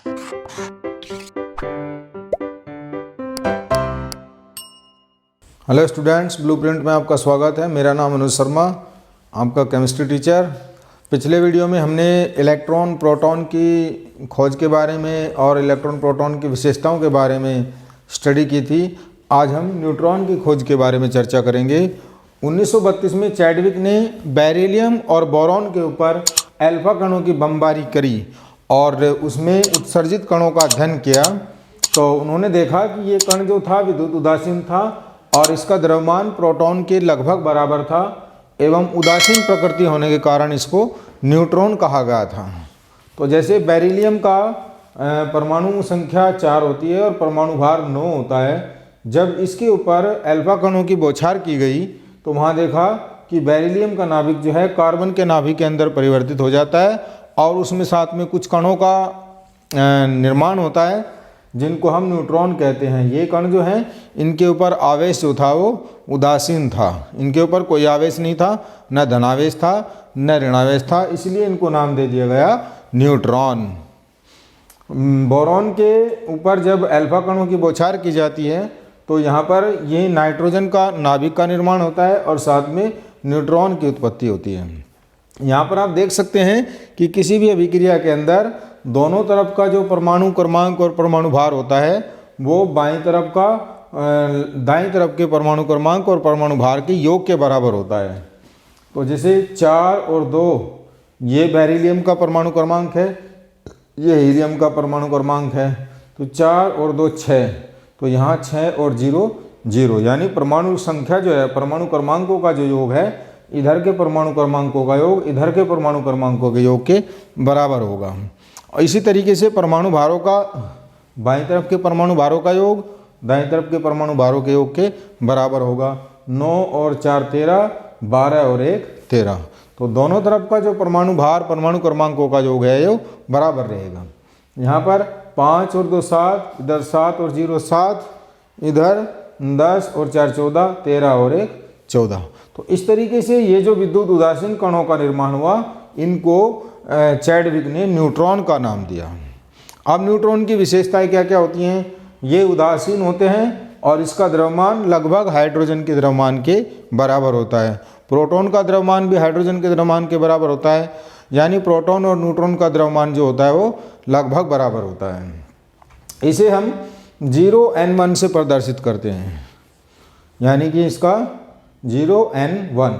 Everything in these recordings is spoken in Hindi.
हेलो स्टूडेंट्स, ब्लूप्रिंट में आपका स्वागत है। मेरा नाम अनुज शर्मा, आपका केमिस्ट्री टीचर। पिछले वीडियो में हमने इलेक्ट्रॉन प्रोटॉन की खोज के बारे में और इलेक्ट्रॉन प्रोटॉन की विशेषताओं के बारे में स्टडी की थी। आज हम न्यूट्रॉन की खोज के बारे में चर्चा करेंगे। 1932 में चैडविक ने बेरिलियम और बोरॉन के ऊपर अल्फा कणों की बमबारी करी और उसमें उत्सर्जित कणों का अध्ययन किया। तो उन्होंने देखा कि ये कण जो था विद्युत उदासीन था और इसका द्रव्यमान प्रोटॉन के लगभग बराबर था एवं उदासीन प्रकृति होने के कारण इसको न्यूट्रॉन कहा गया था। तो जैसे बेरिलियम का परमाणु संख्या 4 होती है और परमाणु भार 9 होता है, जब इसके ऊपर अल्फा कणों की बौछार की गई तो वहाँ देखा कि बेरिलियम का नाभिक जो है कार्बन के नाभिक के अंदर परिवर्तित हो जाता है और उसमें साथ में कुछ कणों का निर्माण होता है जिनको हम न्यूट्रॉन कहते हैं। ये कण जो हैं इनके ऊपर आवेश जो था वो उदासीन था, इनके ऊपर कोई आवेश नहीं था, न धनावेश था न ऋणावेश था, इसलिए इनको नाम दे दिया गया न्यूट्रॉन। बोरॉन के ऊपर जब अल्फा कणों की बौछार की जाती है तो यहाँ पर ये नाइट्रोजन का नाभिक का निर्माण होता है और साथ में न्यूट्रॉन की उत्पत्ति होती है। यहाँ पर आप देख सकते हैं कि किसी भी अभिक्रिया के अंदर दोनों तरफ का जो परमाणु क्रमांक और परमाणु भार होता है वो दाईं तरफ के परमाणु क्रमांक और परमाणु भार के योग के बराबर होता है। तो जैसे 4 और 2 ये बेरिलियम का परमाणु क्रमांक है, ये हीलियम का परमाणु क्रमांक है, तो 4 और 2 6, तो यहाँ 6 और 0 0, यानी परमाणु संख्या जो है परमाणु क्रमांकों का जो योग है इधर के परमाणु क्रमांकों का योग इधर के परमाणु क्रमांकों के योग के बराबर होगा। और इसी तरीके से परमाणु भारों का बाईं तरफ के परमाणु भारों का योग दाईं तरफ के परमाणु भारों के योग के बराबर होगा। 9 और 4 13, 12 और 1 13, तो दोनों तरफ का जो परमाणु भार परमाणु क्रमांकों का योग है ये बराबर रहेगा। यहाँ पर 5 और 2 7, इधर 7 और 0 7, इधर 10 और 4 14, 13 और 1 14। तो इस तरीके से ये जो विद्युत उदासीन कणों का निर्माण हुआ इनको चैडविक ने न्यूट्रॉन का नाम दिया। अब न्यूट्रॉन की विशेषताएं क्या क्या होती हैं? ये उदासीन होते हैं और इसका द्रव्यमान लगभग हाइड्रोजन के द्रव्यमान के बराबर होता है। प्रोटॉन का द्रव्यमान भी हाइड्रोजन के द्रव्यमान के बराबर होता है, यानी प्रोटॉन और न्यूट्रॉन का द्रव्यमान जो होता है वो लगभग बराबर होता है। इसे हम 0n1 से प्रदर्शित करते हैं, यानी कि इसका 0n1।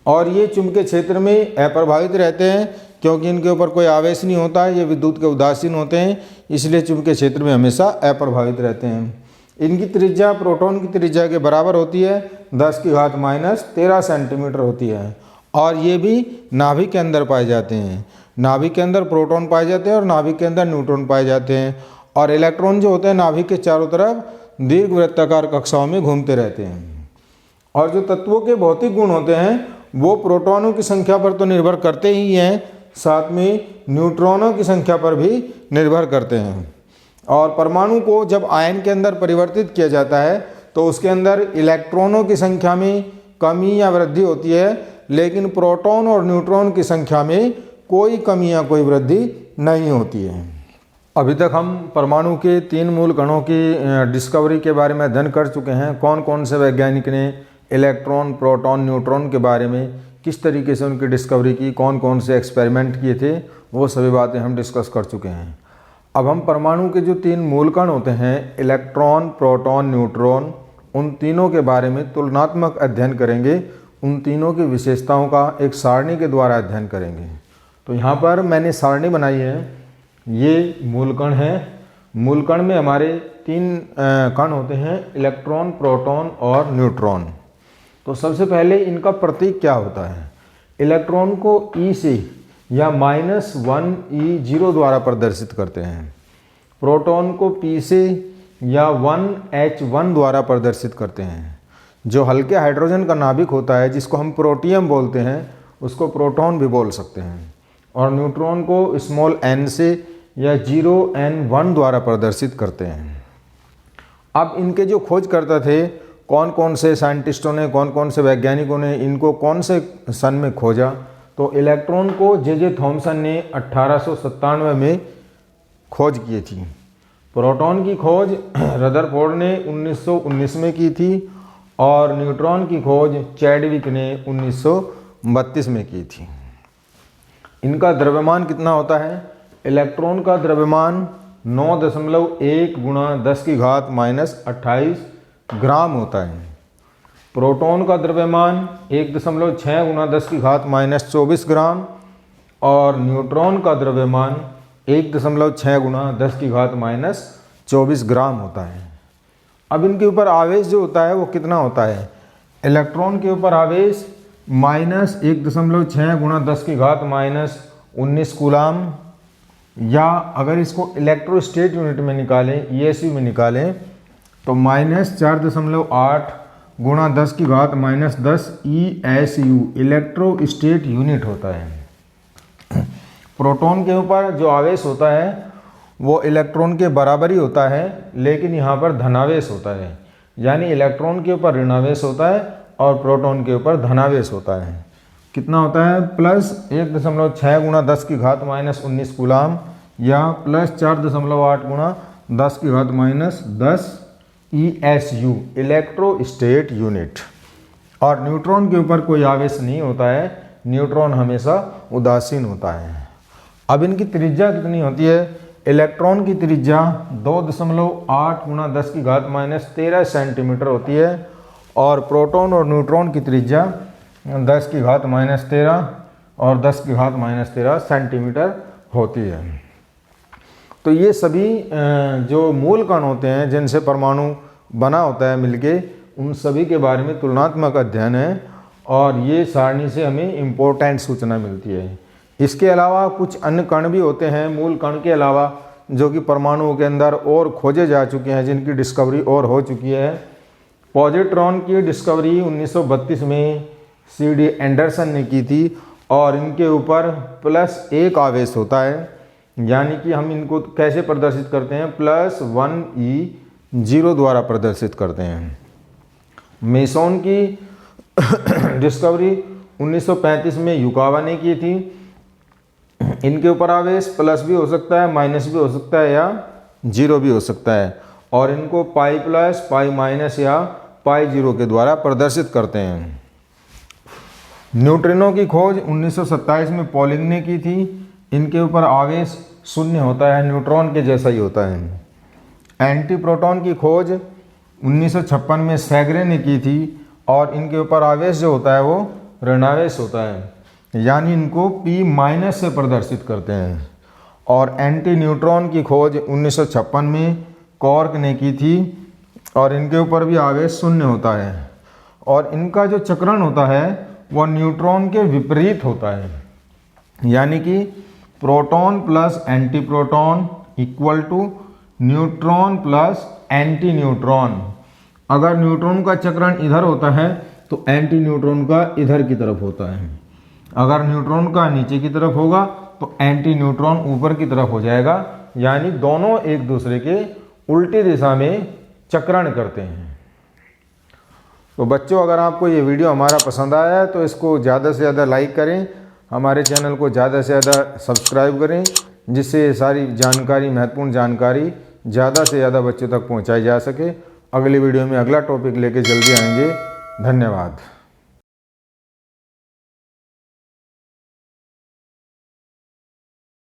और ये चुंबकीय क्षेत्र में अप्रभावित रहते हैं क्योंकि इनके ऊपर कोई आवेश नहीं होता है, ये विद्युत के उदासीन होते हैं, इसलिए चुंबकीय क्षेत्र में हमेशा अप्रभावित रहते हैं। इनकी त्रिज्या प्रोटॉन की त्रिज्या के बराबर होती है, 10⁻⁻13 सेंटीमीटर होती है। और ये भी नाभिक के अंदर पाए जाते हैं। नाभिक के अंदर प्रोटॉन पाए जाते हैं और नाभिक के अंदर न्यूट्रॉन पाए जाते हैं। और इलेक्ट्रॉन जो होते हैं नाभिक के चारों तरफ दीर्घवृत्ताकार कक्षाओं में घूमते रहते हैं। और जो तत्वों के भौतिक गुण होते हैं वो प्रोटॉनों की संख्या पर तो निर्भर करते ही हैं, साथ में न्यूट्रॉनों की संख्या पर भी निर्भर करते हैं। और परमाणु को जब आयन के अंदर परिवर्तित किया जाता है तो उसके अंदर इलेक्ट्रॉनों की संख्या में कमी या वृद्धि होती है, लेकिन प्रोटॉन और न्यूट्रॉन की संख्या में कोई कमी या कोई वृद्धि नहीं होती है। अभी तक हम परमाणु के 3 मूल कणों की डिस्कवरी के बारे में अध्ययन कर चुके हैं। कौन कौन से वैज्ञानिक ने इलेक्ट्रॉन प्रोटॉन न्यूट्रॉन के बारे में किस तरीके से उनकी डिस्कवरी की, कौन कौन से एक्सपेरिमेंट किए थे, वो सभी बातें हम डिस्कस कर चुके हैं। अब हम परमाणु के जो 3 मूल कण होते हैं इलेक्ट्रॉन प्रोटॉन न्यूट्रॉन, उन तीनों के बारे में तुलनात्मक अध्ययन करेंगे। उन तीनों की विशेषताओं का एक सारणी के द्वारा अध्ययन करेंगे। तो यहाँ पर मैंने सारणी बनाई है, ये मूलकण है। मूलकण में हमारे 3 कण होते हैं इलेक्ट्रॉन प्रोटॉन और न्यूट्रॉन। तो सबसे पहले इनका प्रतीक क्या होता है? इलेक्ट्रॉन को E से या -1e0 द्वारा प्रदर्शित करते हैं। प्रोटॉन को P से या 1h1 द्वारा प्रदर्शित करते हैं। जो हल्के हाइड्रोजन का नाभिक होता है जिसको हम प्रोटियम बोलते हैं उसको प्रोटॉन भी बोल सकते हैं। और न्यूट्रॉन को स्मॉल n से या 0n1 द्वारा प्रदर्शित करते हैं। अब इनके जो खोजकर्ता थे, कौन कौन से साइंटिस्टों ने, कौन कौन से वैज्ञानिकों ने इनको कौन से सन में खोजा? तो इलेक्ट्रॉन को जे थॉमसन ने 1897 में खोज की थी। प्रोटॉन की खोज रदरफोर्ड ने 1919 में की थी और न्यूट्रॉन की खोज चैडविक ने 1932 में की थी। इनका द्रव्यमान कितना होता है? इलेक्ट्रॉन का द्रव्यमान 9.1 × 10⁻⁻28 ग्राम होता है। प्रोटॉन का द्रव्यमान 1.6 × 10⁻24 ग्राम और न्यूट्रॉन का द्रव्यमान 1.6 × 10⁻24 ग्राम होता है। अब इनके ऊपर आवेश जो होता है वो कितना होता है? इलेक्ट्रॉन के ऊपर आवेश -1.6 × 10⁻19 कूलाम, या अगर इसको इलेक्ट्रोस्टेट यूनिट में निकालें, ESU में निकालें, तो -4.8 × 10⁻10 ESU इलेक्ट्रोस्टेट यूनिट होता है। प्रोटॉन के ऊपर जो आवेश होता है वो इलेक्ट्रॉन के बराबर ही होता है, लेकिन यहाँ पर धनावेश होता है, यानी इलेक्ट्रॉन के ऊपर ऋणावेश होता है और प्रोटॉन के ऊपर धनावेश होता है। कितना होता है? +1.6 × 10⁻19 कूलाम या +4.8 × 10⁻10 ESU इलेक्ट्रोस्टेट यूनिट। और न्यूट्रॉन के ऊपर कोई आवेश नहीं होता है, न्यूट्रॉन हमेशा उदासीन होता है। अब इनकी त्रिज्या कितनी होती है? इलेक्ट्रॉन की त्रिज्या 2.8 × 10⁻13 सेंटीमीटर होती है और प्रोटॉन और न्यूट्रॉन की त्रिज्या 10⁻13 और 10⁻13 सेंटीमीटर होती है। तो ये सभी जो मूल कण होते हैं जिनसे परमाणु बना होता है मिलके, उन सभी के बारे में तुलनात्मक अध्ययन है और ये सारणी से हमें इम्पोर्टेंट सूचना मिलती है। इसके अलावा कुछ अन्य कण भी होते हैं मूल कण के अलावा, जो कि परमाणुओं के अंदर और खोजे जा चुके हैं, जिनकी डिस्कवरी और हो चुकी है। पॉजिट्रॉन की डिस्कवरी 1932 में CD एंडरसन ने की थी और इनके ऊपर +1 आवेश होता है, यानी कि हम इनको कैसे प्रदर्शित करते हैं? +1E0 द्वारा प्रदर्शित करते हैं। मेसॉन की डिस्कवरी 1935 में युकावा ने की थी। इनके ऊपर आवेश प्लस भी हो सकता है, माइनस भी हो सकता है या 0 भी हो सकता है और इनको π+, π- या π0 के द्वारा प्रदर्शित करते हैं। न्यूट्रिनो की खोज 1927 में पॉलिंग ने की थी। इनके ऊपर आवेश 0 होता है, न्यूट्रॉन के जैसा ही होता है। एंटी प्रोटॉन की खोज 1956 में सैगरे ने की थी और इनके ऊपर आवेश जो होता है वो ऋणावेश होता है, यानी इनको P- से प्रदर्शित करते हैं। और एंटी न्यूट्रॉन की खोज 1956 में कॉर्क ने की थी और इनके ऊपर भी आवेश 0 होता है और इनका जो चक्रण होता है वह न्यूट्रॉन के विपरीत होता है, यानी कि proton plus antiproton equal to neutron plus antineutron. अगर न्यूट्रॉन का चक्रण इधर होता है तो एंटी न्यूट्रॉन का इधर की तरफ होता है। अगर न्यूट्रॉन का नीचे की तरफ होगा तो एंटी न्यूट्रॉन ऊपर की तरफ हो जाएगा, यानी दोनों एक दूसरे के उल्टी दिशा में चक्रण करते हैं। तो बच्चों, अगर आपको ये वीडियो हमारा पसंद आया है तो इसको ज़्यादा से ज़्यादा लाइक करें, हमारे चैनल को ज़्यादा से ज़्यादा सब्सक्राइब करें, जिससे ये सारी जानकारी, महत्वपूर्ण जानकारी ज़्यादा से ज़्यादा बच्चों तक पहुंचाई जा सके। अगली वीडियो में अगला टॉपिक लेके जल्दी आएंगे। धन्यवाद।